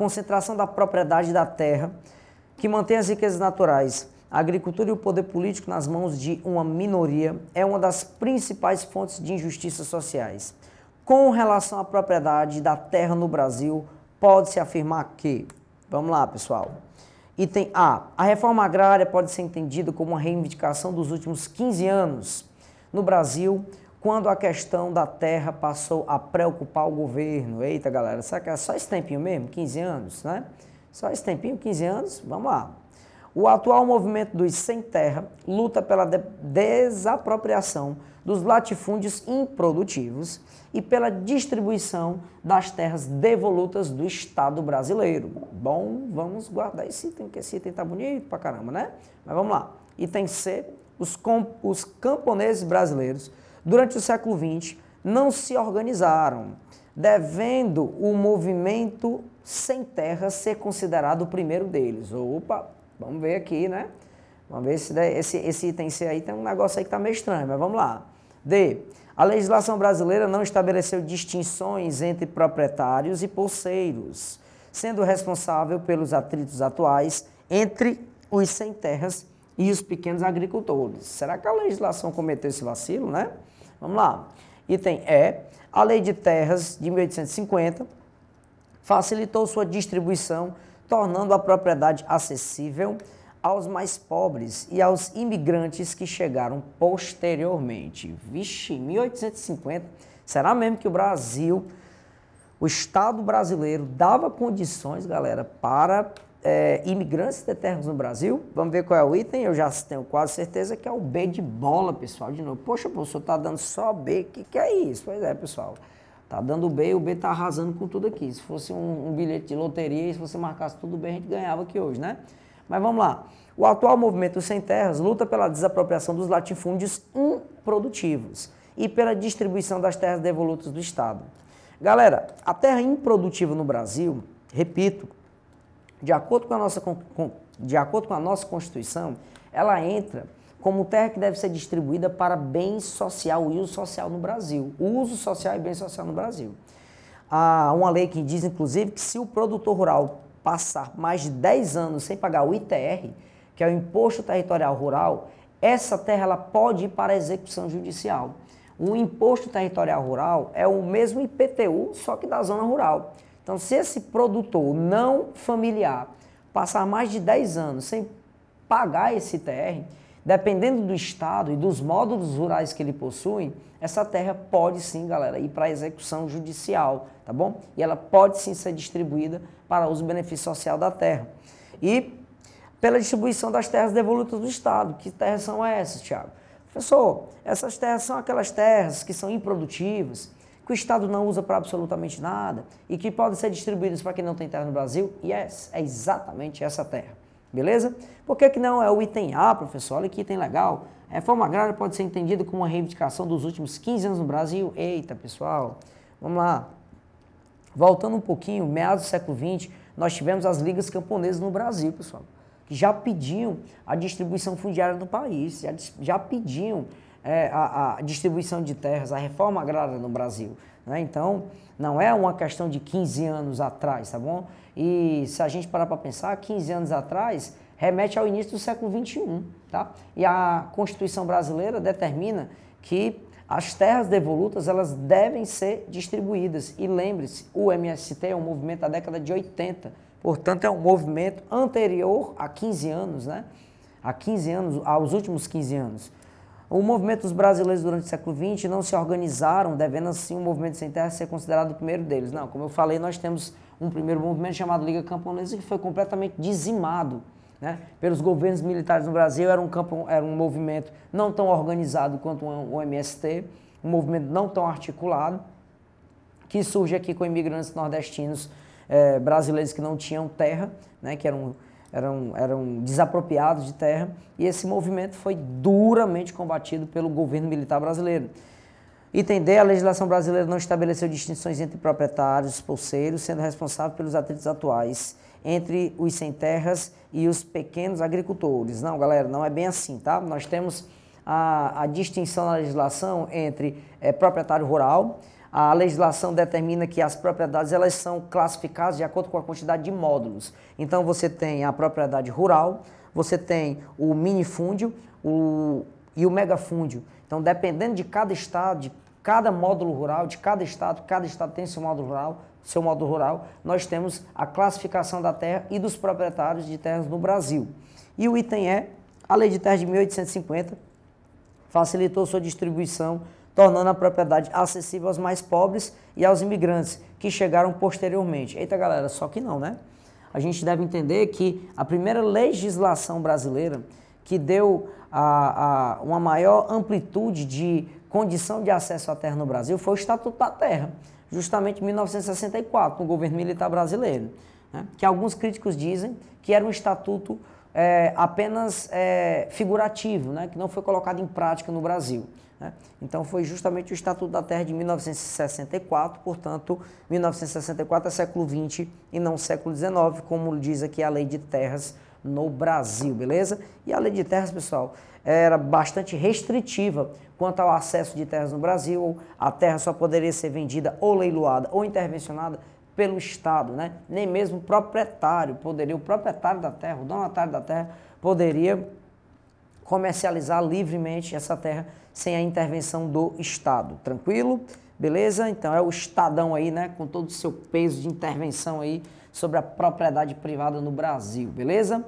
concentração da propriedade da terra, que mantém as riquezas naturais, a agricultura e o poder político nas mãos de uma minoria, é uma das principais fontes de injustiças sociais. Com relação à propriedade da terra no Brasil, pode-se afirmar que, vamos lá, pessoal, item A reforma agrária pode ser entendida como uma reivindicação dos últimos 15 anos no Brasil, quando a questão da terra passou a preocupar o governo. Eita, galera, será que é só esse tempinho mesmo? 15 anos, né? Só esse tempinho, 15 anos? Vamos lá. O atual movimento dos sem terra luta pela desapropriação dos latifúndios improdutivos e pela distribuição das terras devolutas do Estado brasileiro. Bom, vamos guardar esse item, que esse item tá bonito pra caramba, né? Mas vamos lá. Item C, os camponeses brasileiros, durante o século XX, não se organizaram, devendo o movimento sem terra ser considerado o primeiro deles. Opa, vamos ver aqui, né? Vamos ver se esse item C aí tem um negócio aí que tá meio estranho, mas vamos lá. D. A legislação brasileira não estabeleceu distinções entre proprietários e posseiros, sendo responsável pelos atritos atuais entre os sem terras e os pequenos agricultores. Será que a legislação cometeu esse vacilo, né? Vamos lá. Item E. A Lei de Terras de 1850 facilitou sua distribuição, tornando a propriedade acessível aos mais pobres e aos imigrantes que chegaram posteriormente. Vixe, 1850, será mesmo que o Brasil, o Estado brasileiro, dava condições, galera, para imigrantes ter terras no Brasil? Vamos ver qual é o item, eu já tenho quase certeza que é o B de bola, pessoal, de novo. Poxa, professor, tá dando só B, que é isso? Pois é, pessoal. Tá dando B e o B tá arrasando com tudo aqui. Se fosse um bilhete de loteria, se você marcasse tudo bem, a gente ganhava aqui hoje, né? Mas vamos lá. O atual movimento sem terras luta pela desapropriação dos latifúndios improdutivos e pela distribuição das terras devolutas do Estado. Galera, a terra improdutiva no Brasil, repito, de acordo com a nossa Constituição, ela entra como terra que deve ser distribuída para bem social e uso social no Brasil. Uso social e bem social no Brasil. Há uma lei que diz, inclusive, que se o produtor rural passar mais de 10 anos sem pagar o ITR, que é o Imposto Territorial Rural, essa terra ela pode ir para a execução judicial. O Imposto Territorial Rural é o mesmo IPTU, só que da zona rural. Então, se esse produtor não familiar passar mais de 10 anos sem pagar esse ITR, dependendo do estado e dos módulos rurais que ele possui, essa terra pode sim, galera, ir para a execução judicial, tá bom? E ela pode sim ser distribuída para uso e benefício social da terra. E pela distribuição das terras devolutas do Estado. Que terras são essas, Thiago? Professor, essas terras são aquelas terras que são improdutivas, que o Estado não usa para absolutamente nada e que podem ser distribuídas para quem não tem terra no Brasil. Yes, é exatamente essa terra. Beleza? Por que não é o item A, professor? Olha que item legal. A reforma agrária pode ser entendida como uma reivindicação dos últimos 15 anos no Brasil. Eita, pessoal, vamos lá. Voltando um pouquinho, meados do século XX, nós tivemos as ligas camponesas no Brasil, pessoal, que já pediam a distribuição fundiária do país, já pediam a distribuição de terras, a reforma agrária no Brasil, né? Então, não é uma questão de 15 anos atrás, tá bom? E se a gente parar para pensar, 15 anos atrás remete ao início do século XXI, tá? E a Constituição brasileira determina que as terras devolutas, elas devem ser distribuídas. E lembre-se, o MST é um movimento da década de 80, portanto é um movimento anterior a 15 anos, né? Há 15 anos, aos últimos 15 anos. O movimento dos brasileiros durante o século XX não se organizaram, devendo assim o movimento sem terra ser considerado o primeiro deles. Não, como eu falei, nós temos um primeiro movimento chamado Liga Camponesa que foi completamente dizimado, né, pelos governos militares no Brasil. Era um movimento não tão organizado quanto o MST, um movimento não tão articulado, que surge aqui com imigrantes nordestinos brasileiros que não tinham terra, né, que eram desapropriados de terra, e esse movimento foi duramente combatido pelo governo militar brasileiro. Item D, a legislação brasileira não estabeleceu distinções entre proprietários, posseiros, sendo responsável pelos atritos atuais entre os sem terras e os pequenos agricultores. Não, galera, não é bem assim, tá? Nós temos a distinção na legislação entre proprietário rural, A legislação determina que as propriedades elas são classificadas de acordo com a quantidade de módulos. Então você tem a propriedade rural, você tem o minifúndio e o megafúndio. Então, dependendo de cada estado, de cada módulo rural, de cada estado tem seu módulo rural, nós temos a classificação da terra e dos proprietários de terras no Brasil. E o item E, a Lei de Terras de 1850, facilitou sua distribuição, tornando a propriedade acessível aos mais pobres e aos imigrantes, que chegaram posteriormente. Eita, galera, só que não, né? A gente deve entender que a primeira legislação brasileira que deu uma maior amplitude de condição de acesso à terra no Brasil foi o Estatuto da Terra, justamente em 1964, no governo militar brasileiro, né? Que alguns críticos dizem que era um estatuto apenas figurativo, né? Que não foi colocado em prática no Brasil, né? Então foi justamente o Estatuto da Terra de 1964, portanto, 1964 é século XX e não século XIX, como diz aqui a Lei de Terras no Brasil, beleza? E a Lei de Terras, pessoal, era bastante restritiva quanto ao acesso de terras no Brasil. A terra só poderia ser vendida ou leiloada ou intervencionada pelo Estado, né? Nem mesmo o proprietário da terra, o donatário da terra, poderia comercializar livremente essa terra sem a intervenção do Estado. Tranquilo? Beleza? Então é o Estadão aí, né? Com todo o seu peso de intervenção aí sobre a propriedade privada no Brasil, beleza?